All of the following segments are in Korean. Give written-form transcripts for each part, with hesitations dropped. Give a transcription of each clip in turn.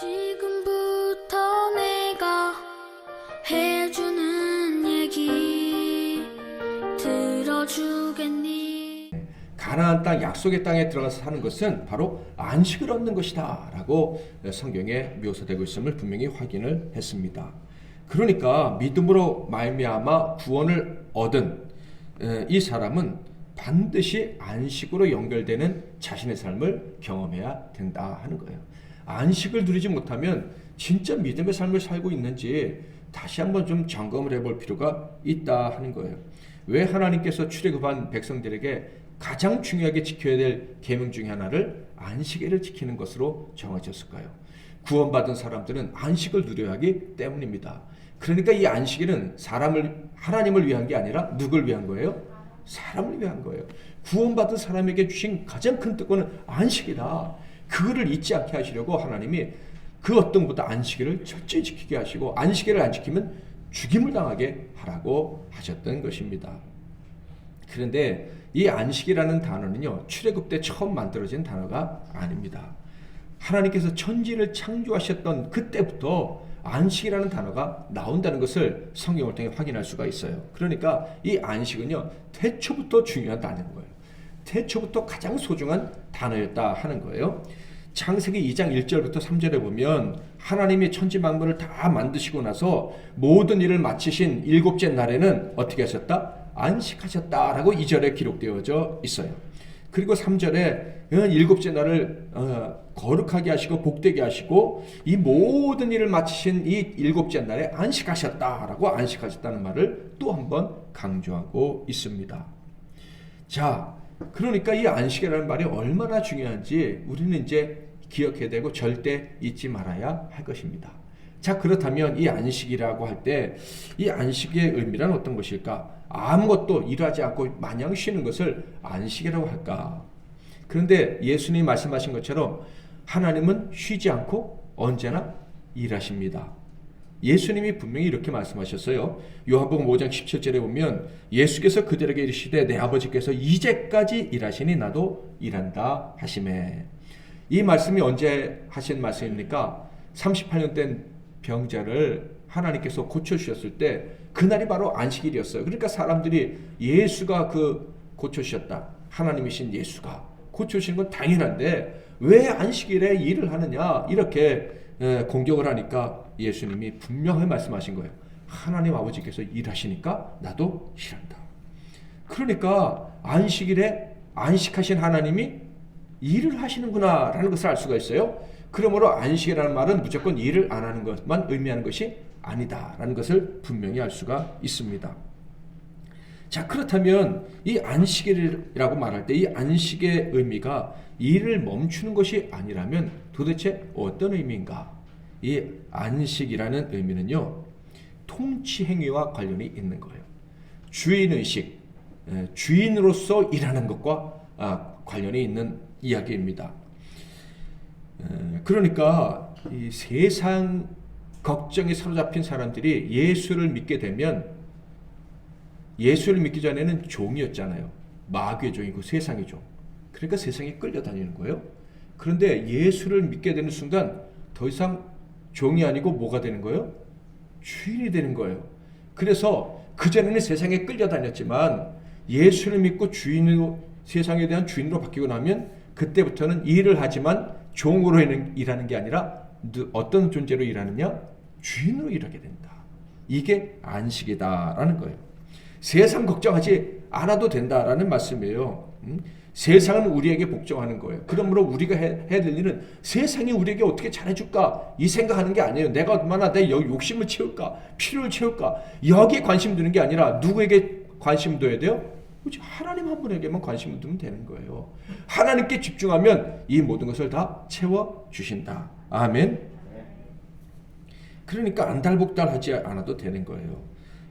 지금부터 내가 해주는 얘기 들어주겠니? 가나안 땅 약속의 땅에 들어가서 사는 것은 바로 안식을 얻는 것이다 라고 성경에 묘사되고 있음을 분명히 확인을 했습니다. 그러니까 믿음으로 말미암아 구원을 얻은 이 사람은 반드시 안식으로 연결되는 자신의 삶을 경험해야 된다 하는 거예요. 안식을 누리지 못하면 진짜 믿음의 삶을 살고 있는지 다시 한번 좀 점검을 해볼 필요가 있다 하는 거예요. 왜 하나님께서 출애굽한 백성들에게 가장 중요하게 지켜야 될 계명 중에 하나를 안식일을 지키는 것으로 정하셨을까요? 구원받은 사람들은 안식을 누려야 하기 때문입니다. 그러니까 이 안식일은 하나님을 위한 게 아니라 누굴 위한 거예요? 사람을 위한 거예요. 구원받은 사람에게 주신 가장 큰 특권은 안식이다. 그거를 잊지 않게 하시려고 하나님이 그 어떤 것보다 안식일을 철저히 지키게 하시고, 안식일을 안 지키면 죽임을 당하게 하라고 하셨던 것입니다. 그런데 이 안식이라는 단어는요, 출애굽 때 처음 만들어진 단어가 아닙니다. 하나님께서 천지를 창조하셨던 그때부터 안식이라는 단어가 나온다는 것을 성경을 통해 확인할 수가 있어요. 그러니까 이 안식은요, 태초부터 중요한 단어인 거예요. 태초부터 가장 소중한 단어였다 하는 거예요. 창세기 2장 1절부터 3절에 보면 하나님이 천지 만물을 다 만드시고 나서 모든 일을 마치신 일곱째 날에는 어떻게 하셨다? 안식하셨다라고 2절에 기록되어져 있어요. 그리고 3절에 일곱째 날을 거룩하게 하시고 복되게 하시고 이 모든 일을 마치신 이 일곱째 날에 안식하셨다라고 안식하셨다는 말을 또 한 번 강조하고 있습니다. 자, 그러니까 이 안식이라는 말이 얼마나 중요한지 우리는 이제 기억해야 되고 절대 잊지 말아야 할 것입니다. 자, 그렇다면 이 안식이라고 할 때 이 안식의 의미란 어떤 것일까? 아무것도 일하지 않고 마냥 쉬는 것을 안식이라고 할까? 그런데 예수님이 말씀하신 것처럼 하나님은 쉬지 않고 언제나 일하십니다. 예수님이 분명히 이렇게 말씀하셨어요. 요한복음 5장 17절에 보면 예수께서 그들에게 이르시되 내 아버지께서 이제까지 일하시니 나도 일한다 하시매. 이 말씀이 언제 하신 말씀입니까? 38년 된 병자를 하나님께서 고쳐주셨을 때 그날이 바로 안식일이었어요. 그러니까 사람들이 예수가 고쳐주셨다, 하나님이신 예수가 고쳐주신 건 당연한데 왜 안식일에 일을 하느냐 이렇게 공격을 하니까 예수님이 분명히 말씀하신 거예요. 하나님 아버지께서 일하시니까 나도 일한다. 그러니까 안식일에 안식하신 하나님이 일을 하시는구나 라는 것을 알 수가 있어요. 그러므로 안식이라는 말은 무조건 일을 안 하는 것만 의미하는 것이 아니다 라는 것을 분명히 알 수가 있습니다. 자, 그렇다면 이 안식일이라고 말할 때 이 안식의 의미가 일을 멈추는 것이 아니라면 도대체 어떤 의미인가? 이 안식이라는 의미는요, 통치 행위와 관련이 있는 거예요. 주인의식, 주인으로서 일하는 것과 관련이 있는 이야기입니다. 그러니까 이 세상 걱정에 사로잡힌 사람들이 예수를 믿게 되면, 예수를 믿기 전에는 종이었잖아요. 마귀의 종이고 세상의 종. 그러니까 세상에 끌려다니는 거예요. 그런데 예수를 믿게 되는 순간 더 이상 종이 아니고 뭐가 되는 거예요? 주인이 되는 거예요. 그래서 그전에는 세상에 끌려다녔지만 예수를 믿고 세상에 대한 주인으로 바뀌고 나면 그때부터는 일을 하지만 종으로 일하는 게 아니라 어떤 존재로 일하느냐? 주인으로 일하게 된다. 이게 안식이다라는 거예요. 세상 걱정하지 않아도 된다라는 말씀이에요. 세상은 우리에게 복종하는 거예요. 그러므로 우리가 해야 될 일은 세상이 우리에게 어떻게 잘해줄까 이 생각하는 게 아니에요. 내가 얼마나 내 욕심을 채울까, 필요를 채울까, 여기에 관심 두는 게 아니라 누구에게 관심 둬야 돼요? 하나님 한 분에게만 관심을 두면 되는 거예요. 하나님께 집중하면 이 모든 것을 다 채워주신다. 아멘. 그러니까 안달복달하지 않아도 되는 거예요.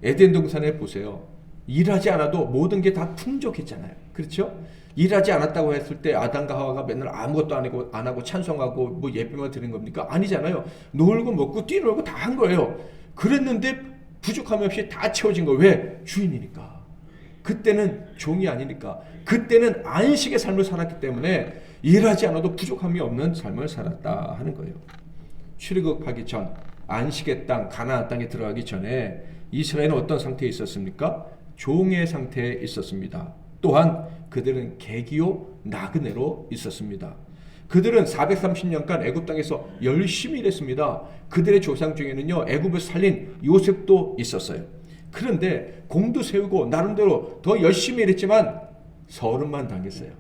에덴 동산에 보세요. 일하지 않아도 모든 게 다 풍족했잖아요. 그렇죠? 일하지 않았다고 했을 때 아담과 하와가 맨날 아무것도 안 하고 찬송하고 뭐 예배만 드리는 겁니까? 아니잖아요. 놀고 먹고 뛰놀고 다 한 거예요. 그랬는데 부족함이 없이 다 채워진 거예요. 왜? 주인이니까. 그때는 종이 아니니까. 그때는 안식의 삶을 살았기 때문에 일하지 않아도 부족함이 없는 삶을 살았다 하는 거예요. 출애굽하기 전 안식의 땅 가나안 땅에 들어가기 전에 이스라엘은 어떤 상태에 있었습니까? 종의 상태에 있었습니다. 또한 그들은 계기요 나그네로 있었습니다. 그들은 430년간 애굽 땅에서 열심히 일했습니다. 그들의 조상 중에는요 애굽을 살린 요셉도 있었어요. 그런데 공도 세우고 나름대로 더 열심히 일했지만 서름만 당했어요.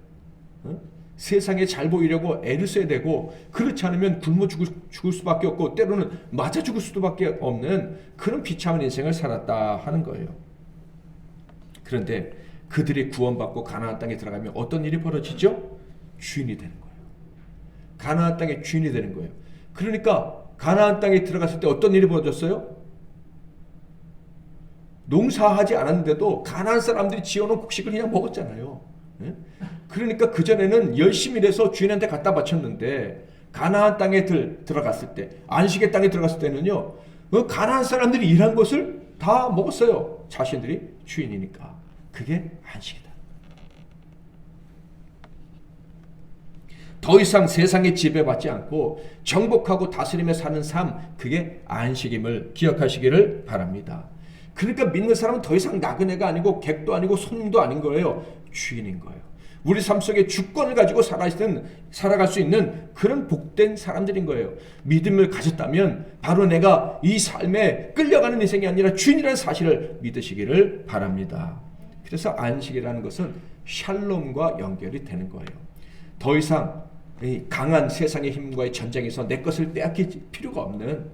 세상에 잘 보이려고 애를 써야 되고 그렇지 않으면 굶어 죽을 수밖에 없고 때로는 맞아 죽을 수밖에 없는 그런 비참한 인생을 살았다 하는 거예요. 그런데 그들이 구원받고 가나안 땅에 들어가면 어떤 일이 벌어지죠? 주인이 되는 거예요. 가나안 땅의 주인이 되는 거예요. 그러니까 가나안 땅에 들어갔을 때 어떤 일이 벌어졌어요? 농사하지 않았는데도 가나안 사람들이 지어놓은 곡식을 그냥 먹었잖아요. 그러니까 그전에는 열심히 일해서 주인한테 갖다 바쳤는데 가나안 땅에 들어갔을 때 안식의 땅에 들어갔을 때는요 가나안 사람들이 일한 것을 다 먹었어요. 자신들이 주인이니까. 그게 안식이다. 더 이상 세상에 지배받지 않고 정복하고 다스리며 사는 삶, 그게 안식임을 기억하시기를 바랍니다. 그러니까 믿는 사람은 더 이상 나그네가 아니고 객도 아니고 손님도 아닌 거예요. 주인인 거예요. 우리 삶 속에 주권을 가지고 살아갈 수 있는 그런 복된 사람들인 거예요. 믿음을 가졌다면 바로 내가 이 삶에 끌려가는 인생이 아니라 주인이라는 사실을 믿으시기를 바랍니다. 그래서 안식이라는 것은 샬롬과 연결이 되는 거예요. 더 이상 이 강한 세상의 힘과의 전쟁에서 내 것을 빼앗길 필요가 없는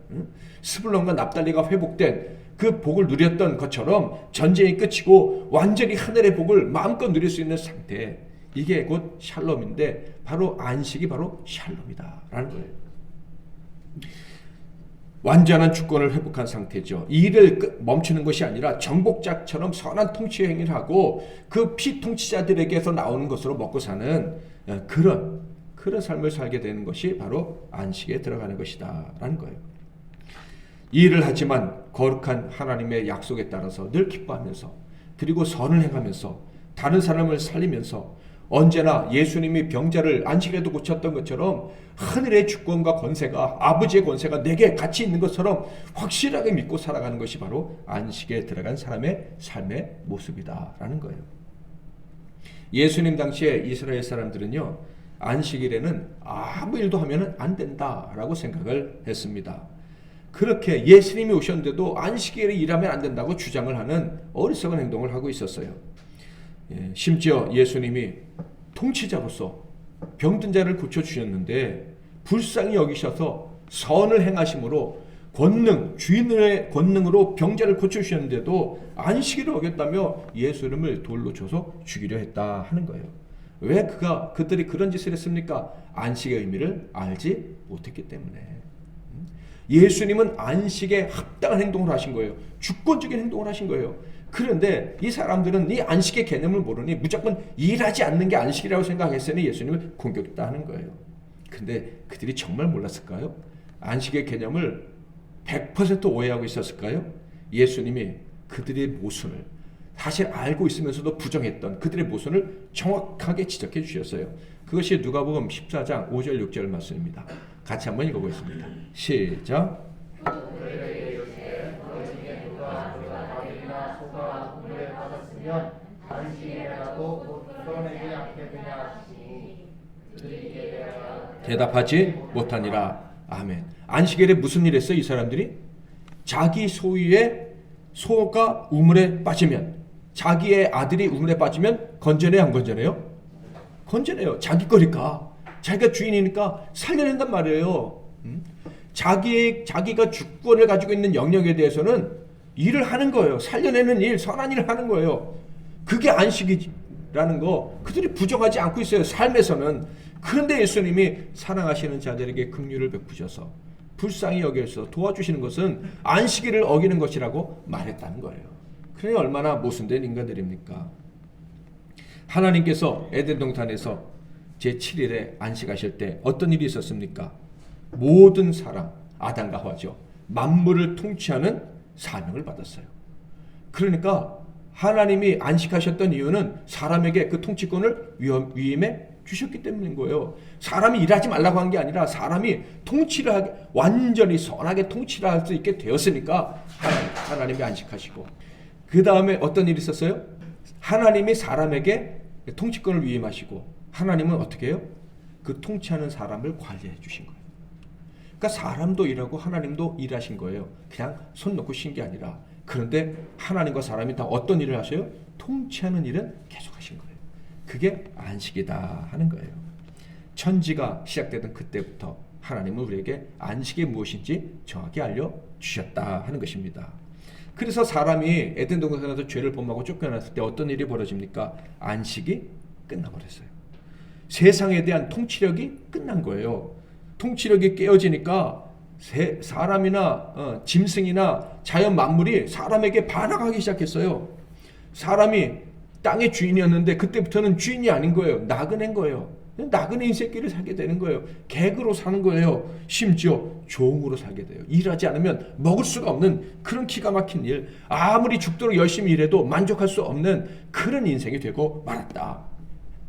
스불론과 납달리가 회복된 그 복을 누렸던 것처럼 전쟁이 끝이고 완전히 하늘의 복을 마음껏 누릴 수 있는 상태, 이게 곧 샬롬인데 바로 안식이 바로 샬롬이다라는 거예요. 완전한 주권을 회복한 상태죠. 이 일을 멈추는 것이 아니라 정복자처럼 선한 통치 행위를 하고 그 피통치자들에게서 나오는 것으로 먹고 사는 그런 삶을 살게 되는 것이 바로 안식에 들어가는 것이다 라는 거예요. 이 일을 하지만 거룩한 하나님의 약속에 따라서 늘 기뻐하면서 그리고 선을 행하면서 다른 사람을 살리면서 언제나 예수님이 병자를 안식일에도 고쳤던 것처럼 하늘의 주권과 권세가 아버지의 권세가 내게 같이 있는 것처럼 확실하게 믿고 살아가는 것이 바로 안식에 들어간 사람의 삶의 모습이다라는 거예요. 예수님 당시에 이스라엘 사람들은요 안식일에는 아무 일도 하면 안 된다라고 생각을 했습니다. 그렇게 예수님이 오셨는데도 안식일에 일하면 안 된다고 주장을 하는 어리석은 행동을 하고 있었어요. 심지어 예수님이 통치자로서 병든 자를 고쳐주셨는데 불쌍히 여기셔서 선을 행하심으로 주인의 권능으로 병자를 고쳐주셨는데도 안식일을 어겼다며 예수님을 돌로 쳐서 죽이려 했다 하는 거예요. 왜 그들이 그런 짓을 했습니까? 안식의 의미를 알지 못했기 때문에. 예수님은 안식에 합당한 행동을 하신 거예요. 주권적인 행동을 하신 거예요. 그런데 이 사람들은 이 안식의 개념을 모르니 무조건 일하지 않는 게 안식이라고 생각했으니 예수님을 공격했다 하는 거예요. 근데 그들이 정말 몰랐을까요? 안식의 개념을 100% 오해하고 있었을까요? 예수님이 그들의 모순을 사실 알고 있으면서도 부정했던 그들의 모순을 정확하게 지적해 주셨어요. 그것이 누가복음 14장 5절 6절 말씀입니다. 같이 한번 읽어보겠습니다. 시작. 대답하지 못하니라. 아멘. 안식일에 무슨 일 했어요? 이 사람들이 자기 소유의 소가 우물에 빠지면, 자기의 아들이 우물에 빠지면 건져내요, 안 건져내요? 건져내요. 자기 거니까, 자기가 주인이니까 살려낸단 말이에요. 자기가 주권을 가지고 있는 영역에 대해서는 일을 하는 거예요. 살려내는 일, 선한 일을 하는 거예요. 그게 안식이라는 거 그들이 부정하지 않고 있어요, 삶에서는. 그런데 예수님이 사랑하시는 자들에게 긍휼을 베푸셔서 불쌍히 여겨서 도와주시는 것은 안식일을 어기는 것이라고 말했다는 거예요. 그러니 얼마나 모순된 인간들입니까? 하나님께서 에덴 동산에서 제7일에 안식하실 때 어떤 일이 있었습니까? 모든 사람, 아담과 하와죠, 만물을 통치하는 사명을 받았어요. 그러니까 하나님이 안식하셨던 이유는 사람에게 그 통치권을 위임해 주셨기 때문인 거예요. 사람이 일하지 말라고 한 게 아니라 사람이 통치를 하게, 완전히 선하게 통치를 할 수 있게 되었으니까 하나님이 안식하시고, 그 다음에 어떤 일이 있었어요? 하나님이 사람에게 통치권을 위임하시고, 하나님은 어떻게 해요? 그 통치하는 사람을 관리해 주신 거예요. 그러니까 사람도 일하고 하나님도 일하신 거예요. 그냥 손 놓고 쉰 게 아니라. 그런데 하나님과 사람이 다 어떤 일을 하셔요? 통치하는 일은 계속 하신 거예요. 그게 안식이다 하는 거예요. 천지가 시작되던 그때부터 하나님은 우리에게 안식이 무엇인지 정확히 알려주셨다 하는 것입니다. 그래서 사람이 에덴 동산에서 죄를 범하고 쫓겨났을 때 어떤 일이 벌어집니까? 안식이 끝나버렸어요. 세상에 대한 통치력이 끝난 거예요. 통치력이 깨어지니까 사람이나 짐승이나 자연 만물이 사람에게 반항하기 시작했어요. 사람이 땅의 주인이었는데 그때부터는 주인이 아닌 거예요. 나그네인 거예요. 나그네 인생길을 살게 되는 거예요. 객으로 사는 거예요. 심지어 종으로 살게 돼요. 일하지 않으면 먹을 수가 없는 그런 기가 막힌 일, 아무리 죽도록 열심히 일해도 만족할 수 없는 그런 인생이 되고 말았다.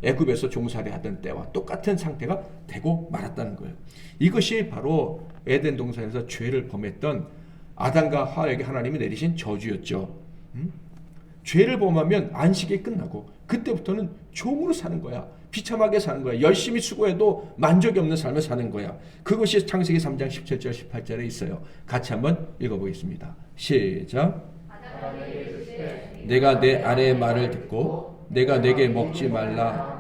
애굽에서 종살이 하던 때와 똑같은 상태가 되고 말았다는 거예요. 이것이 바로 에덴 동산에서 죄를 범했던 아담과 하와에게 하나님이 내리신 저주였죠. 죄를 범하면 안식이 끝나고 그때부터는 종으로 사는 거야. 비참하게 사는 거야. 열심히 수고해도 만족이 없는 삶을 사는 거야. 그것이 창세기 3장 17절 18절에 있어요. 같이 한번 읽어보겠습니다. 시작. 내가 내 아내의 말을 듣고 내가 내게 먹지 말라.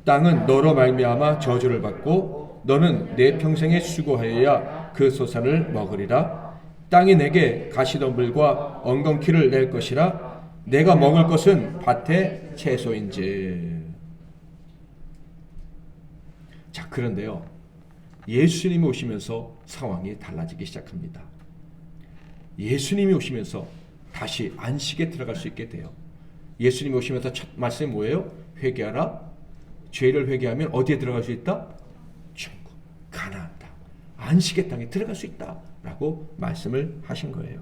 땅은 너로 말미암아 저주를 받고 너는 내 평생에 수고하여야 그 소산을 먹으리라. 땅이 내게 가시덤불과 엉겅퀴를 낼 것이라. 내가 먹을 것은 밭의 채소인지. 자, 그런데요, 예수님이 오시면서 상황이 달라지기 시작합니다. 예수님이 오시면서 다시 안식에 들어갈 수 있게 돼요. 예수님이 오시면서 첫 말씀이 뭐예요? 회개하라. 죄를 회개하면 어디에 들어갈 수 있다? 천국, 가나안 땅, 안식의 땅에 들어갈 수 있다 라고 말씀을 하신 거예요.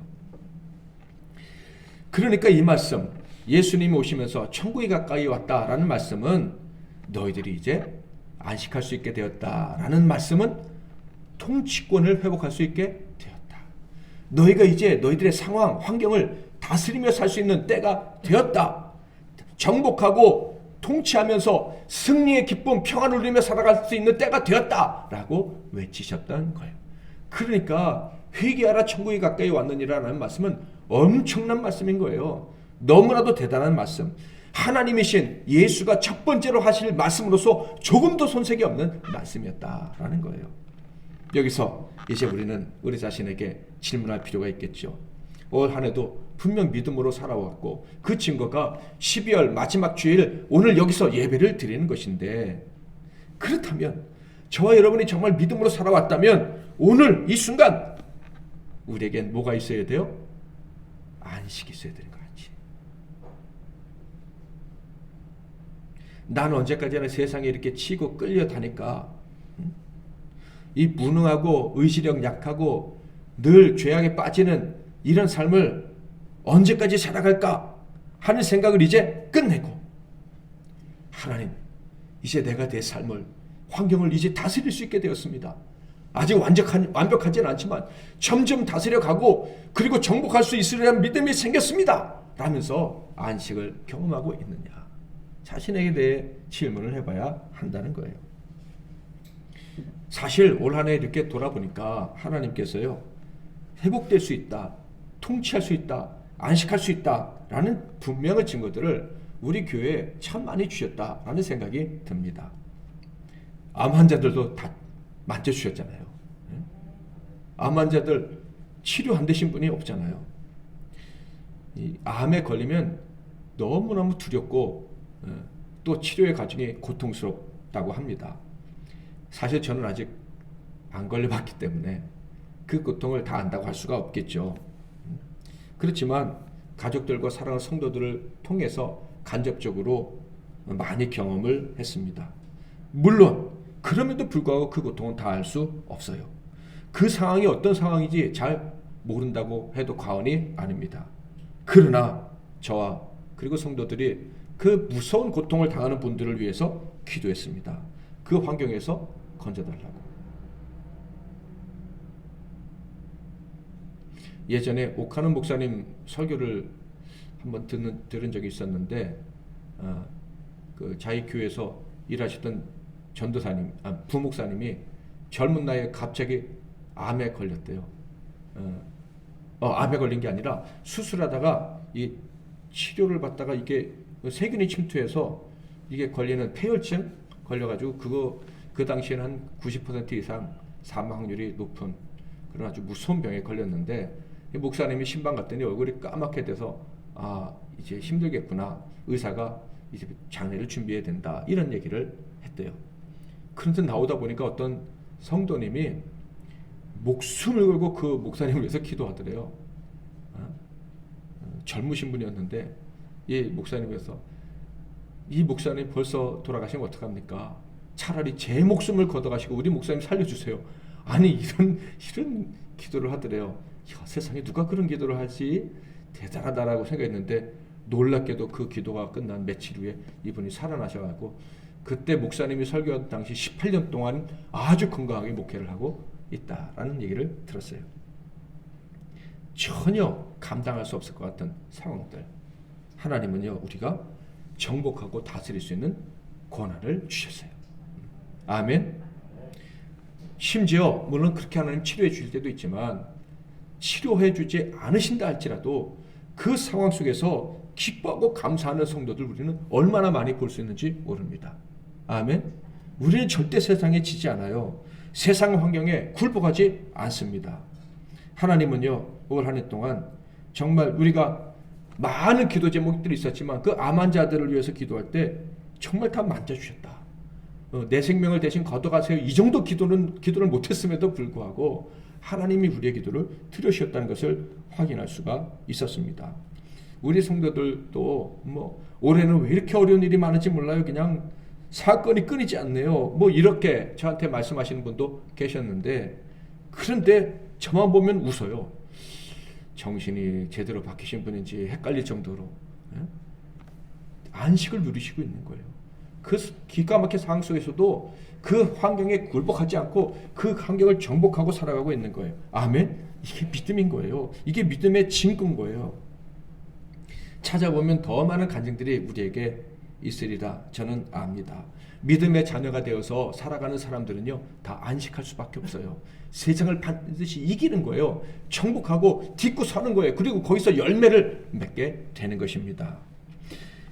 그러니까 이 말씀, 예수님이 오시면서 천국이 가까이 왔다라는 말씀은 너희들이 이제 안식할 수 있게 되었다라는 말씀은 통치권을 회복할 수 있게 되었다. 너희가 이제 너희들의 상황, 환경을 다스리며 살 수 있는 때가 되었다. 정복하고 통치하면서 승리의 기쁨, 평안을 누리며 살아갈 수 있는 때가 되었다라고 외치셨던 거예요. 그러니까 회개하라 천국이 가까이 왔느니라는 말씀은 엄청난 말씀인 거예요. 너무나도 대단한 말씀. 하나님이신 예수가 첫 번째로 하실 말씀으로서 조금도 손색이 없는 말씀이었다라는 거예요. 여기서 이제 우리는 우리 자신에게 질문할 필요가 있겠죠. 올 한 해도 분명 믿음으로 살아왔고 그 증거가 12월 마지막 주일 오늘 여기서 예배를 드리는 것인데, 그렇다면 저와 여러분이 정말 믿음으로 살아왔다면 오늘 이 순간 우리에겐 뭐가 있어야 돼요? 안식이 있어야 되는 거지. 나는 언제까지나 세상에 이렇게 치고 끌려다니까 이 무능하고 의지력 약하고 늘 죄악에 빠지는 이런 삶을 언제까지 살아갈까 하는 생각을 이제 끝내고, 하나님, 이제 내가 내 삶을, 환경을 이제 다스릴 수 있게 되었습니다. 아직 완벽하지는 않지만 점점 다스려가고 그리고 정복할 수 있으리라는 믿음이 생겼습니다 라면서 안식을 경험하고 있느냐, 자신에게 대해 질문을 해봐야 한다는 거예요. 사실 올 한 해 이렇게 돌아보니까 하나님께서요, 회복될 수 있다, 통치할 수 있다, 안식할 수 있다라는 분명한 증거들을 우리 교회에 참 많이 주셨다라는 생각이 듭니다. 암 환자들도 다 만져주셨잖아요. 암 환자들 치료 안 되신 분이 없잖아요. 이 암에 걸리면 너무너무 두렵고 또 치료의 과정이 고통스럽다고 합니다. 사실 저는 아직 안 걸려봤기 때문에 그 고통을 다 안다고 할 수가 없겠죠. 그렇지만 가족들과 사랑하는 성도들을 통해서 간접적으로 많이 경험을 했습니다. 물론 그럼에도 불구하고 그 고통은 다 알 수 없어요. 그 상황이 어떤 상황인지 잘 모른다고 해도 과언이 아닙니다. 그러나 저와 그리고 성도들이 그 무서운 고통을 당하는 분들을 위해서 기도했습니다. 그 환경에서 건져달라고. 예전에 오카는 목사님 설교를 한번 들은 적이 있었는데, 그 자기 교회에서 일하셨던 전도사님, 부목사님이 젊은 나이에 갑자기 암에 걸렸대요. 암에 걸린 게 아니라 수술하다가 이 치료를 받다가 이게 세균이 침투해서 이게 걸리는 폐혈증 걸려가지고 그 당시에는 한 90% 이상 사망 확률이 높은 그런 아주 무서운 병에 걸렸는데, 목사님이 신방 갔더니 얼굴이 까맣게 돼서 이제 힘들겠구나, 의사가 이제 장례를 준비해야 된다, 이런 얘기를 했대요. 그런데 나오다 보니까 어떤 성도님이 목숨을 걸고 그 목사님을 위해서 기도하더래요. 젊으신 분이었는데 이 목사님에서 이 목사님 벌써 돌아가시면 어떡합니까? 차라리 제 목숨을 걷어가시고 우리 목사님 살려주세요. 아니 이런 기도를 하더래요. 세상에 누가 그런 기도를 하지? 대단하다라고 생각했는데, 놀랍게도 그 기도가 끝난 며칠 후에 이분이 살아나셔가지고 그때 목사님이 설교하던 당시 18년 동안 아주 건강하게 목회를 하고 있다라는 얘기를 들었어요. 전혀 감당할 수 없을 것 같은 상황들, 하나님은요 우리가 정복하고 다스릴 수 있는 권한을 주셨어요. 아멘. 심지어 물론 그렇게 하나님 치료해 주실 때도 있지만, 치료해 주지 않으신다 할지라도 그 상황 속에서 기뻐하고 감사하는 성도들 우리는 얼마나 많이 볼 수 있는지 모릅니다. 아멘. 우리는 절대 세상에 지지 않아요. 세상 환경에 굴복하지 않습니다. 하나님은요 올 한 해 동안 정말 우리가 많은 기도 제목들이 있었지만 그 암 환자들을 위해서 기도할 때 정말 다 만져주셨다. 내 생명을 대신 걷어가세요, 이 정도 기도를 못했음에도 불구하고 하나님이 우리의 기도를 들으셨다는 것을 확인할 수가 있었습니다. 우리 성도들도 올해는 왜 이렇게 어려운 일이 많은지 몰라요, 그냥 사건이 끊이지 않네요, 이렇게 저한테 말씀하시는 분도 계셨는데, 그런데 저만 보면 웃어요. 정신이 제대로 박히신 분인지 헷갈릴 정도로 안식을 누리시고 있는 거예요. 그 기가 막힌 상황 속에서도 그 환경에 굴복하지 않고 그 환경을 정복하고 살아가고 있는 거예요. 아멘. 이게 믿음인 거예요. 이게 믿음의 증거인 거예요. 찾아보면 더 많은 간증들이 우리에게 있으리라 저는 압니다. 믿음의 자녀가 되어서 살아가는 사람들은요 다 안식할 수밖에 없어요. 세상을 반드시 이기는 거예요. 정복하고 딛고 서는 거예요. 그리고 거기서 열매를 맺게 되는 것입니다.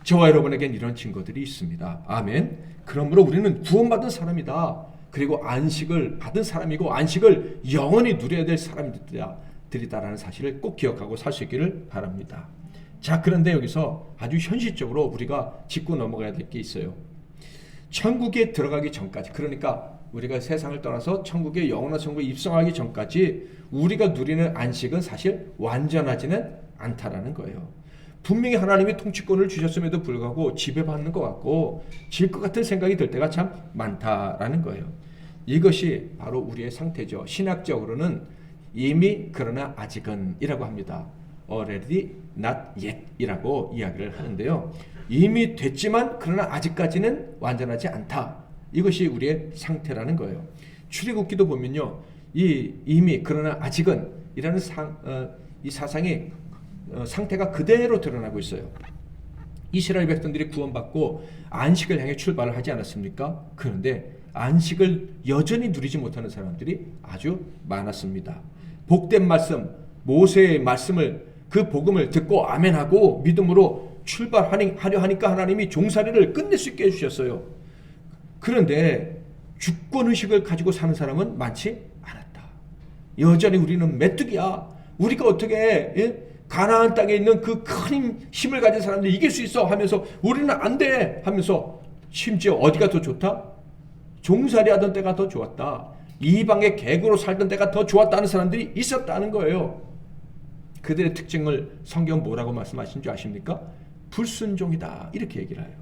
저와 여러분에겐 이런 증거들이 있습니다. 아멘. 그러므로 우리는 구원받은 사람이다. 그리고 안식을 받은 사람이고 안식을 영원히 누려야 될 사람들이다라는 사실을 꼭 기억하고 살 수 있기를 바랍니다. 자, 그런데 여기서 아주 현실적으로 우리가 짚고 넘어가야 될 게 있어요. 천국에 들어가기 전까지, 그러니까 우리가 세상을 떠나서 천국에 영원한 천국에 입성하기 전까지 우리가 누리는 안식은 사실 완전하지는 않다라는 거예요. 분명히 하나님이 통치권을 주셨음에도 불구하고 지배받는 것 같고 질 것 같은 생각이 들 때가 참 많다라는 거예요. 이것이 바로 우리의 상태죠. 신학적으로는 이미 그러나 아직은 이라고 합니다. already not yet 이라고 이야기를 하는데요. 이미 됐지만 그러나 아직까지는 완전하지 않다. 이것이 우리의 상태라는 거예요. 출애굽기도 보면요, 이미 그러나 아직은 이라는 이 사상이 상태가 그대로 드러나고 있어요. 이스라엘 백성들이 구원받고 안식을 향해 출발을 하지 않았습니까? 그런데 안식을 여전히 누리지 못하는 사람들이 아주 많았습니다. 복된 말씀, 모세의 말씀을, 그 복음을 듣고 아멘하고 믿음으로 출발하려 하니까 하나님이 종살이를 끝낼 수 있게 해주셨어요. 그런데 주권의식을 가지고 사는 사람은 많지 않았다. 여전히 우리는 메뚜기야. 우리가 어떻게 가나안 땅에 있는 그 큰 힘을 가진 사람들이 이길 수 있어 하면서 우리는 안 돼 하면서, 심지어 어디가 더 좋다? 종살이 하던 때가 더 좋았다. 이방의 객으로 살던 때가 더 좋았다는 사람들이 있었다는 거예요. 그들의 특징을 성경 뭐라고 말씀하신 줄 아십니까? 불순종이다, 이렇게 얘기를 해요.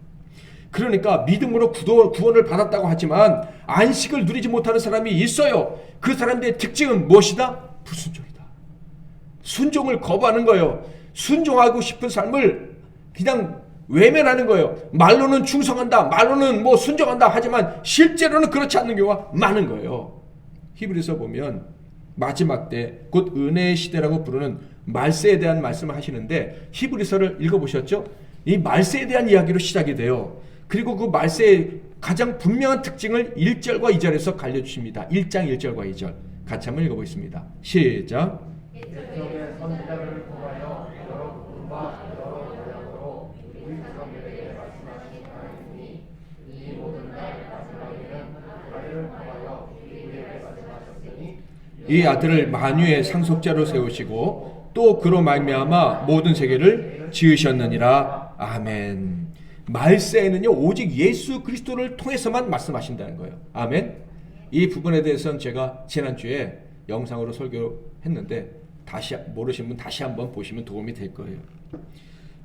그러니까 믿음으로 구원을 받았다고 하지만 안식을 누리지 못하는 사람이 있어요. 그 사람들의 특징은 무엇이다? 불순종이다. 순종을 거부하는 거예요. 순종하고 싶은 삶을 그냥 외면하는 거예요. 말로는 충성한다, 말로는 뭐 순종한다 하지만 실제로는 그렇지 않는 경우가 많은 거예요. 히브리서 보면 마지막 때 곧 은혜의 시대라고 부르는 말세에 대한 말씀을 하시는데 히브리서를 읽어보셨죠? 이 말세에 대한 이야기로 시작이 돼요. 그리고 그 말세의 가장 분명한 특징을 1절과 2절에서 알려주십니다. 1장 1절과 2절 같이 한번 읽어보겠습니다. 시작. 옛적의 선지자를 통하여 여러 부분과 여러 모양으로 우리 조상들에게 말씀하신 하나님이 이 모든 날 마지막에는 아들을 통하여 우리에게 말씀하셨으니 이 아들을 만유의 상속자로 세우시고 또 그로 말미암아 모든 세계를 지으셨느니라. 아멘. 말세에는요 오직 예수 그리스도를 통해서만 말씀하신다는 거예요. 아멘. 이 부분에 대해서는 제가 지난주에 영상으로 설교했는데 다시 모르신 분 다시 한번 보시면 도움이 될 거예요.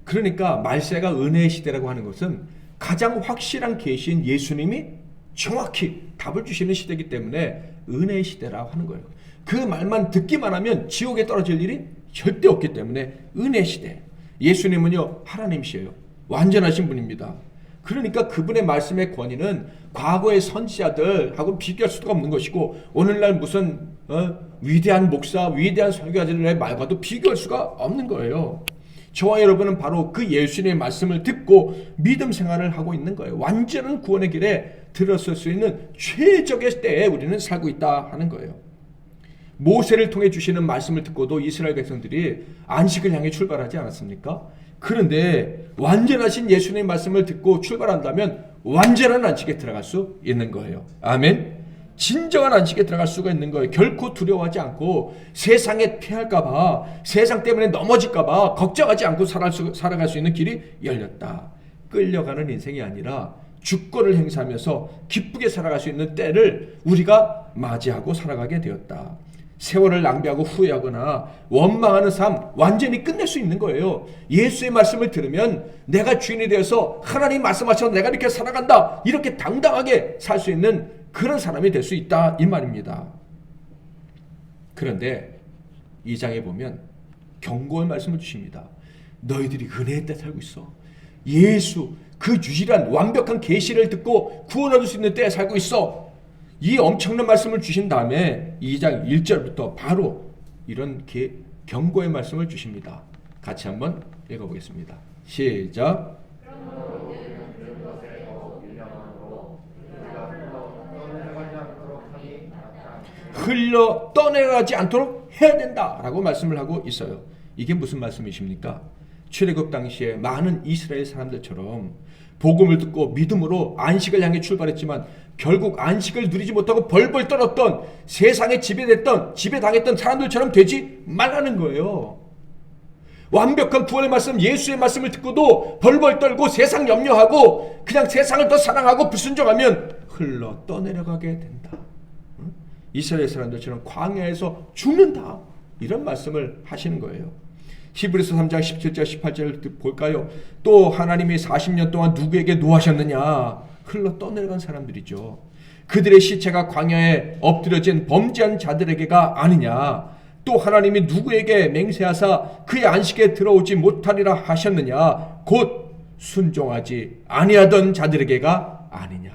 그러니까 말세가 은혜의 시대라고 하는 것은 가장 확실한 계시인 예수님이 정확히 답을 주시는 시대이기 때문에 은혜의 시대라고 하는 거예요. 그 말만 듣기만 하면 지옥에 떨어질 일이 절대 없기 때문에 은혜 시대. 예수님은요 하나님이시에요. 완전하신 분입니다. 그러니까 그분의 말씀의 권위는 과거의 선지자들하고 비교할 수가 없는 것이고 오늘날 무슨 위대한 목사, 위대한 설교자들의 말과도 비교할 수가 없는 거예요. 저와 여러분은 바로 그 예수님의 말씀을 듣고 믿음 생활을 하고 있는 거예요. 완전한 구원의 길에 들어설 수 있는 최적의 때에 우리는 살고 있다 하는 거예요. 모세를 통해 주시는 말씀을 듣고도 이스라엘 백성들이 안식을 향해 출발하지 않았습니까? 그런데 완전하신 예수님의 말씀을 듣고 출발한다면 완전한 안식에 들어갈 수 있는 거예요. 아멘. 진정한 안식에 들어갈 수가 있는 거예요. 결코 두려워하지 않고 세상에 피할까봐, 세상 때문에 넘어질까봐 걱정하지 않고 살아갈 수 있는 길이 열렸다. 끌려가는 인생이 아니라 주권을 행사하면서 기쁘게 살아갈 수 있는 때를 우리가 맞이하고 살아가게 되었다. 세월을 낭비하고 후회하거나 원망하는 삶 완전히 끝낼 수 있는 거예요. 예수의 말씀을 들으면 내가 주인이 되어서 하나님 말씀하셔서 내가 이렇게 살아간다, 이렇게 당당하게 살 수 있는 그런 사람이 될 수 있다 이 말입니다. 그런데 2장에 보면 경고의 말씀을 주십니다. 너희들이 은혜의 때 살고 있어. 예수 그 유일한 완벽한 계시를 듣고 구원 얻을 수 있는 때에 살고 있어. 이 엄청난 말씀을 주신 다음에 2장 1절부터 바로 이런 경고의 말씀을 주십니다. 같이 한번 읽어보겠습니다. 시작. 흘러 떠내려가지 않도록 해야 된다라고 말씀을 하고 있어요. 이게 무슨 말씀이십니까? 출애굽 당시에 많은 이스라엘 사람들처럼 복음을 듣고 믿음으로 안식을 향해 출발했지만 결국 안식을 누리지 못하고 벌벌 떨었던, 세상에 지배당했던 사람들처럼 되지 말라는 거예요. 완벽한 구원의 말씀, 예수의 말씀을 듣고도 벌벌 떨고 세상 염려하고 그냥 세상을 더 사랑하고 불순종하면 흘러 떠내려가게 된다. 이스라엘 사람들처럼 광야에서 죽는다. 이런 말씀을 하시는 거예요. 히브리서 3장 17절 18절 볼까요? 또 하나님이 40년 동안 누구에게 노하셨느냐? 흘러 떠내려간 사람들이죠. 그들의 시체가 광야에 엎드려진 범죄한 자들에게가 아니냐? 또 하나님이 누구에게 맹세하사 그의 안식에 들어오지 못하리라 하셨느냐? 곧 순종하지 아니하던 자들에게가 아니냐?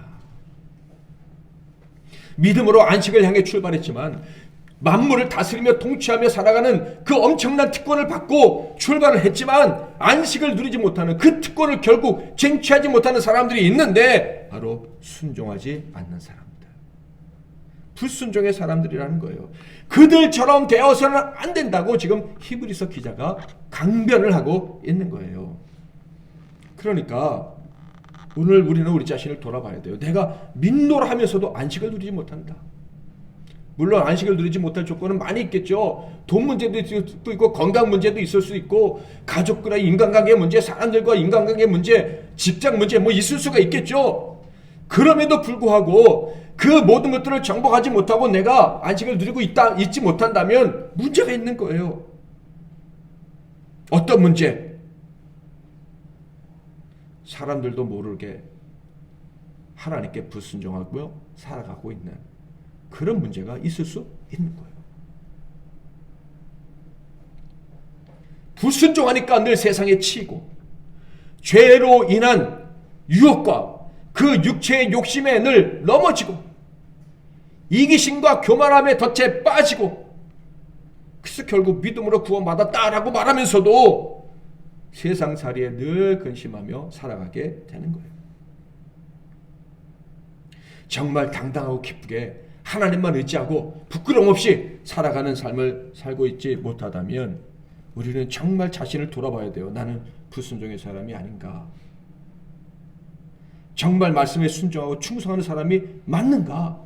믿음으로 안식을 향해 출발했지만 만물을 다스리며 통치하며 살아가는 그 엄청난 특권을 받고 출발을 했지만 안식을 누리지 못하는 그 특권을 결국 쟁취하지 못하는 사람들이 있는데 바로 순종하지 않는 사람들, 불순종의 사람들이라는 거예요. 그들처럼 되어서는 안 된다고 지금 히브리서 기자가 강변을 하고 있는 거예요. 그러니까 오늘 우리는 우리 자신을 돌아봐야 돼요. 내가 민노라 하면서도 안식을 누리지 못한다. 물론 안식을 누리지 못할 조건은 많이 있겠죠. 돈 문제도 있고 건강 문제도 있을 수 있고 가족과의 인간관계 문제, 사람들과 인간관계 문제, 직장 문제 뭐 있을 수가 있겠죠. 그럼에도 불구하고 그 모든 것들을 정복하지 못하고 내가 안식을 누리고 있지 못한다면 문제가 있는 거예요. 어떤 문제? 사람들도 모르게 하나님께 불순종하고요 살아가고 있는 그런 문제가 있을 수 있는 거예요. 불순종하니까 늘 세상에 치이고 죄로 인한 유혹과 그 육체의 욕심에 늘 넘어지고 이기심과 교만함에 덫에 빠지고 그래서 결국 믿음으로 구원받았다라고 말하면서도 세상살이에 늘 근심하며 살아가게 되는 거예요. 정말 당당하고 기쁘게 하나님만 의지하고 부끄럼 없이 살아가는 삶을 살고 있지 못하다면 우리는 정말 자신을 돌아봐야 돼요. 나는 불순종의 사람이 아닌가? 정말 말씀에 순종하고 충성하는 사람이 맞는가?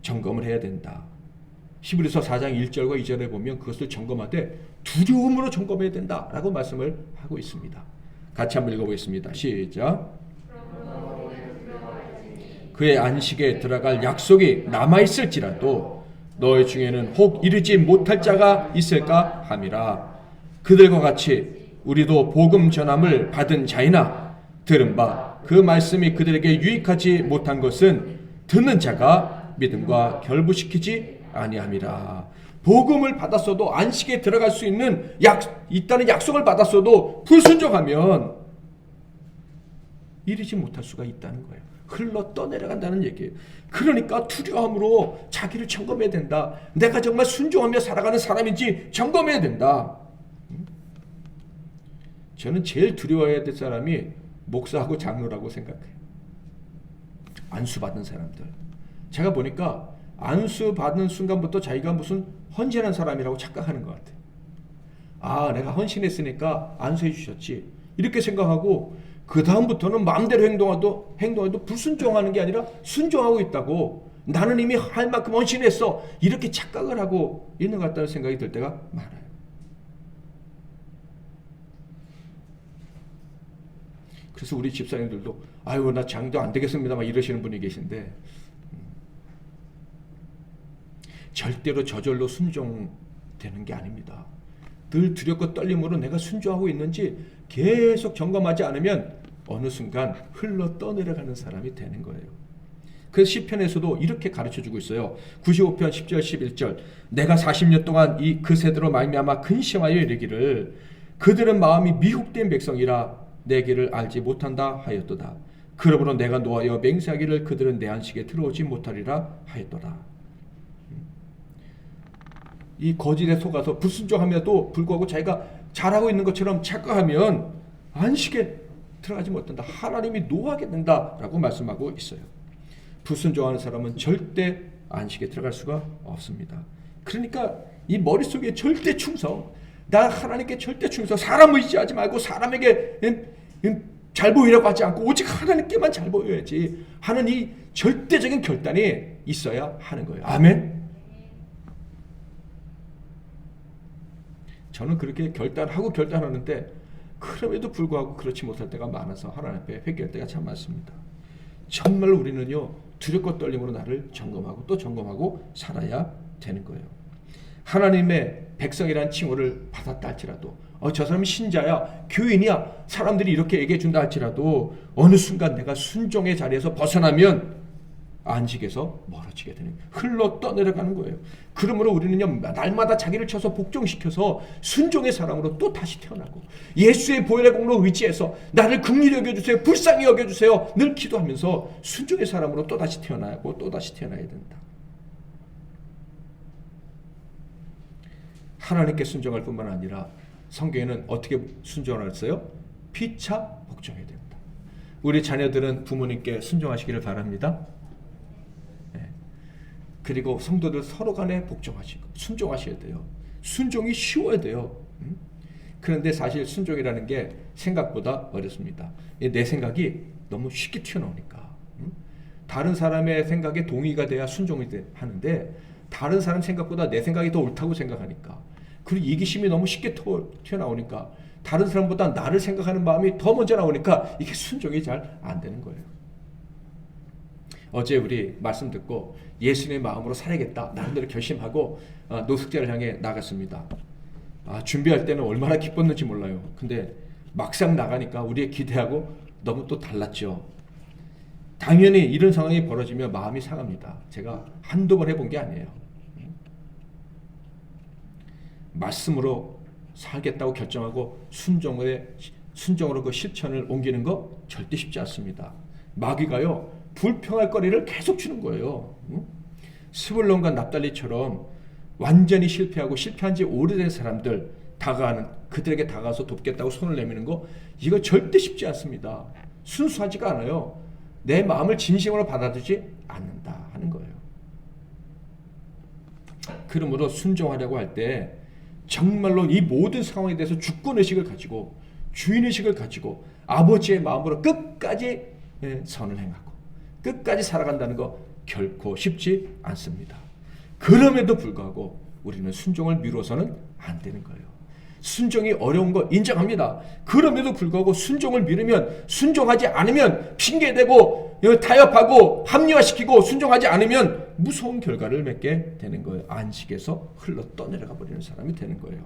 점검을 해야 된다. 히브리서 4장 1절과 2절에 보면 그것을 점검하되 두려움으로 점검해야 된다라고 말씀을 하고 있습니다. 같이 한번 읽어보겠습니다. 시작. 그의 안식에 들어갈 약속이 남아있을지라도 너희 중에는 혹 이르지 못할 자가 있을까 함이라. 그들과 같이 우리도 복음 전함을 받은 자이나 들은 바 그 말씀이 그들에게 유익하지 못한 것은 듣는 자가 믿음과 결부시키지 아니함이라. 복음을 받았어도 안식에 들어갈 수 있다는 약속을 받았어도 불순종하면 이르지 못할 수가 있다는 거예요. 흘러 떠내려간다는 얘기예요. 그러니까 두려움으로 자기를 점검해야 된다. 내가 정말 순종하며 살아가는 사람인지 점검해야 된다. 저는 제일 두려워해야 될 사람이 목사하고 장로라고 생각해요. 안수받은 사람들. 제가 보니까 안수받는 순간부터 자기가 무슨 헌신한 사람이라고 착각하는 것 같아요. 아, 내가 헌신했으니까 안수해 주셨지. 이렇게 생각하고 그 다음부터는 마음대로 행동해도 불순종하는 게 아니라 순종하고 있다고. 나는 이미 할 만큼 헌신했어. 이렇게 착각을 하고 있는 것 같다는 생각이 들 때가 많아요. 그래서 우리 집사님들도 아유 나 장도 안 되겠습니다 막 이러시는 분이 계신데 절대로 저절로 순종되는 게 아닙니다. 늘 두렵고 떨림으로 내가 순종하고 있는지 계속 점검하지 않으면 어느 순간 흘러 떠내려가는 사람이 되는 거예요. 그래서 시편에서도 이렇게 가르쳐주고 있어요. 95편 10절 11절 내가 40년 동안 그 세대로 말미암아 근심하여 이르기를 그들은 마음이 미혹된 백성이라 내 길을 알지 못한다 하였도다. 그러므로 내가 노하여 맹세하기를 그들은 내 안식에 들어오지 못하리라 하였도다. 이 거짓에 속아서 불순종함에도 불구하고 자기가 잘하고 있는 것처럼 착각하면 안식에 들어가지 못한다. 하나님이 노하게 된다라고 말씀하고 있어요. 불순종하는 사람은 절대 안식에 들어갈 수가 없습니다. 그러니까 이 머릿속에 절대 충성, 나 하나님께 절대 충성, 사람 의지하지 말고 사람에게 잘 보이려고 하지 않고 오직 하나님께만 잘 보여야지 하는 이 절대적인 결단이 있어야 하는 거예요. 아멘. 저는 그렇게 결단하는데 그럼에도 불구하고 그렇지 못할 때가 많아서 하나님 앞에 회개할 때가 참 많습니다. 정말 우리는요 두렵고 떨림으로 나를 점검하고 또 점검하고 살아야 되는 거예요. 하나님의 백성이라는 칭호를 받았다 할지라도 저 사람이 신자야 교인이야 사람들이 이렇게 얘기해 준다 할지라도 어느 순간 내가 순종의 자리에서 벗어나면 안식에서 멀어지게 되는 흘러 떠내려가는 거예요. 그러므로 우리는요 날마다 자기를 쳐서 복종시켜서 순종의 사람으로 또 다시 태어나고 예수의 보혈의 공로 의지해서 나를 긍휼히 여겨주세요 불쌍히 여겨주세요 늘 기도하면서 순종의 사람으로 또 다시 태어나고 또 다시 태어나야 된다. 하나님께 순종할 뿐만 아니라 성경에는 어떻게 순종을 했어요? 피차 복종해야 된다. 우리 자녀들은 부모님께 순종하시기를 바랍니다. 그리고 성도들 서로 간에 복종하시고 순종하셔야 돼요. 순종이 쉬워야 돼요. 그런데 사실 순종이라는 게 생각보다 어렵습니다. 내 생각이 너무 쉽게 튀어나오니까. 다른 사람의 생각에 동의가 돼야 순종이 하는데 다른 사람 생각보다 내 생각이 더 옳다고 생각하니까 그리고 이기심이 너무 쉽게 튀어나오니까 다른 사람보다 나를 생각하는 마음이 더 먼저 나오니까 이게 순종이 잘 안 되는 거예요. 어제 우리 말씀 듣고 예수님의 마음으로 살아야겠다 나름대로 결심하고 노숙자를 향해 나갔습니다. 준비할 때는 얼마나 기뻤는지 몰라요. 근데 막상 나가니까 우리의 기대하고 너무 또 달랐죠. 당연히 이런 상황이 벌어지면 마음이 상합니다. 제가 한두 번 해본 게 아니에요. 말씀으로 살겠다고 결정하고 순종의 순종으로 그 실천을 옮기는 거 절대 쉽지 않습니다. 마귀가요 불평할 거리를 계속 주는 거예요. 스불론과 납달리처럼 완전히 실패한 지 오래된 사람들 그들에게 다가가서 돕겠다고 손을 내미는 거 이거 절대 쉽지 않습니다. 순수하지가 않아요. 내 마음을 진심으로 받아들이지 않는다 하는 거예요. 그러므로 순종하려고 할 때 정말로 이 모든 상황에 대해서 주권의식을 가지고 주인의식을 가지고 아버지의 마음으로 끝까지 선을 행하고 끝까지 살아간다는 거 결코 쉽지 않습니다. 그럼에도 불구하고 우리는 순종을 미뤄서는 안 되는 거예요. 순종이 어려운 거 인정합니다. 그럼에도 불구하고 순종을 미루면, 순종하지 않으면 핑계대고 타협하고 합리화시키고 순종하지 않으면 무서운 결과를 맺게 되는 거예요. 안식에서 흘러 떠내려가 버리는 사람이 되는 거예요.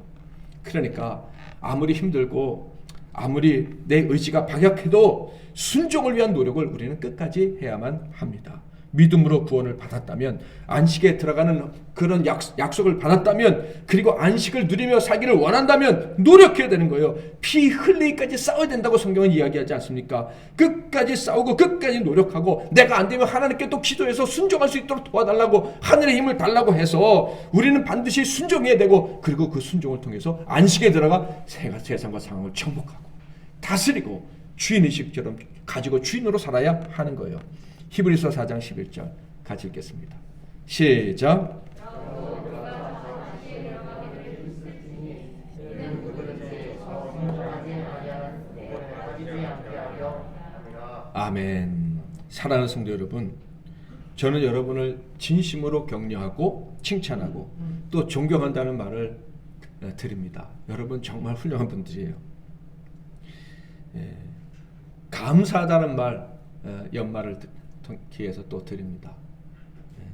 그러니까 아무리 힘들고 아무리 내 의지가 박약해도 순종을 위한 노력을 우리는 끝까지 해야만 합니다. 믿음으로 구원을 받았다면, 안식에 들어가는 그런 약속을 받았다면, 그리고 안식을 누리며 살기를 원한다면 노력해야 되는 거예요. 피 흘리기까지 싸워야 된다고 성경은 이야기하지 않습니까? 끝까지 싸우고 끝까지 노력하고, 내가 안 되면 하나님께 또 기도해서 순종할 수 있도록 도와달라고, 하늘의 힘을 달라고 해서 우리는 반드시 순종해야 되고, 그리고 그 순종을 통해서 안식에 들어가 세상과 상황을 정복하고 다스리고 주인의식처럼 가지고 주인으로 살아야 하는 거예요. 히브리서 4장 11절 같이 읽겠습니다. 시작. 아멘. 사랑하는 성도 여러분, 저는 여러분을 진심으로 격려하고 칭찬하고 또 존경한다는 말을 드립니다. 여러분 정말 훌륭한 분들이에요. 감사하다는 말 연말을 기해서 또 드립니다.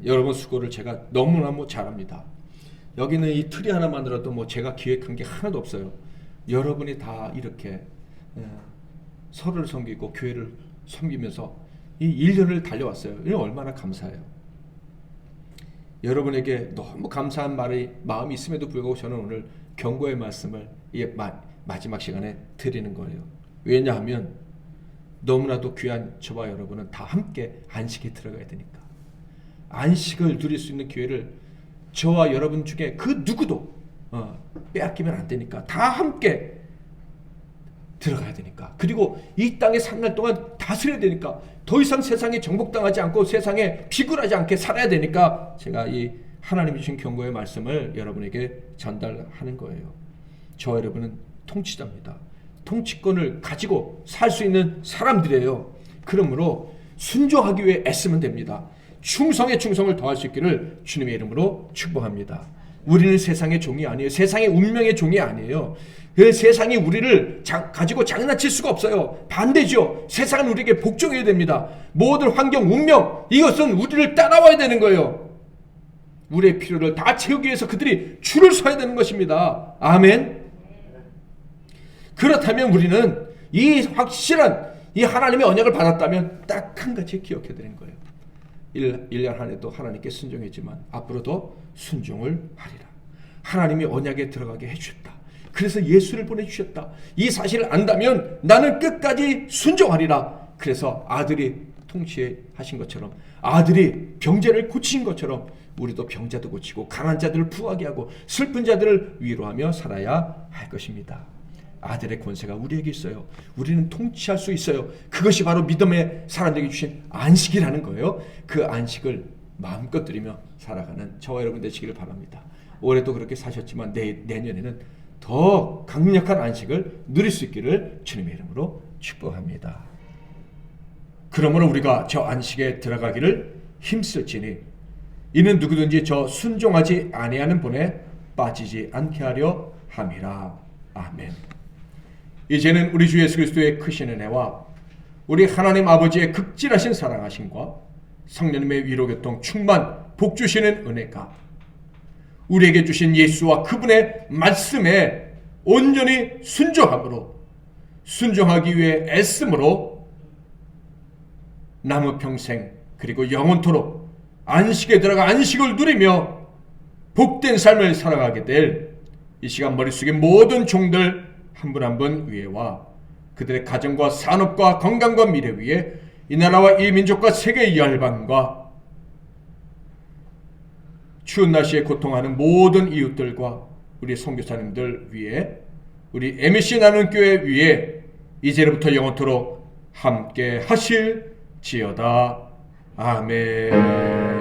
여러분 수고를 제가 너무너무 잘합니다. 여기는 이 트리 하나만으로도 제가 기획한 게 하나도 없어요. 여러분이 다 이렇게 서로를 섬기고 교회를 섬기면서 이 1년을 달려왔어요. 이게 얼마나 감사해요. 여러분에게 너무 감사한 마음이 있음에도 불구하고 저는 오늘 경고의 말씀을 마지막 시간에 드리는 거예요. 왜냐하면 너무나도 귀한 저와 여러분은 다 함께 안식에 들어가야 되니까. 안식을 누릴 수 있는 기회를 저와 여러분 중에 그 누구도 빼앗기면 안 되니까 다 함께 들어가야 되니까. 그리고 이 땅에 산 날 동안 다스려야 되니까 더 이상 세상에 정복당하지 않고 세상에 비굴하지 않게 살아야 되니까 제가 이 하나님이 주신 경고의 말씀을 여러분에게 전달하는 거예요. 저와 여러분은 통치자입니다. 통치권을 가지고 살 수 있는 사람들이에요. 그러므로 순종하기 위해 애쓰면 됩니다. 충성에 충성을 더할 수 있기를 주님의 이름으로 축복합니다. 우리는 세상의 종이 아니에요. 세상의 운명의 종이 아니에요. 그 세상이 우리를 가지고 장난칠 수가 없어요. 반대죠. 세상은 우리에게 복종해야 됩니다. 모든 환경, 운명, 이것은 우리를 따라와야 되는 거예요. 우리의 필요를 다 채우기 위해서 그들이 줄을 서야 되는 것입니다. 아멘. 그렇다면 우리는 이 확실한 이 하나님의 언약을 받았다면 딱 한 가지 기억해야 되는 거예요. 1년 한 해도 하나님께 순종했지만 앞으로도 순종을 하리라. 하나님이 언약에 들어가게 해주셨다. 그래서 예수를 보내주셨다. 이 사실을 안다면 나는 끝까지 순종하리라. 그래서 아들이 통치하신 것처럼, 아들이 병자를 고친 것처럼 우리도 병자도 고치고 가난한 자들을 부하게 하고 슬픈 자들을 위로하며 살아야 할 것입니다. 아들의 권세가 우리에게 있어요. 우리는 통치할 수 있어요. 그것이 바로 믿음의 사람들에게 주신 안식이라는 거예요. 그 안식을 마음껏 누리며 살아가는 저와 여러분 되시기를 바랍니다. 올해도 그렇게 사셨지만 내년에는 더 강력한 안식을 누릴 수 있기를 주님의 이름으로 축복합니다. 그러므로 우리가 저 안식에 들어가기를 힘쓸지니 이는 누구든지 저 순종하지 아니하는 본에 빠지지 않게 하려 함이라. 아멘. 이제는 우리 주 예수 그리스도의 크신 은혜와 우리 하나님 아버지의 극진하신 사랑하심과 성령님의 위로교통 충만 복 주시는 은혜가 우리에게 주신 예수와 그분의 말씀에 온전히 순종함으로, 순종하기 위해 애씀으로 남은 평생 그리고 영원토록 안식에 들어가 안식을 누리며 복된 삶을 살아가게 될 이 시간 머릿속에 모든 종들 한 분 한 분 위에와 그들의 가정과 산업과 건강과 미래 위에 이 나라와 이 민족과 세계 열방과 추운 날씨에 고통하는 모든 이웃들과 우리 선교사님들 위에 우리 MBC 나누는 교회 위에 이제부터 영원토록 함께 하실지어다. 아멘.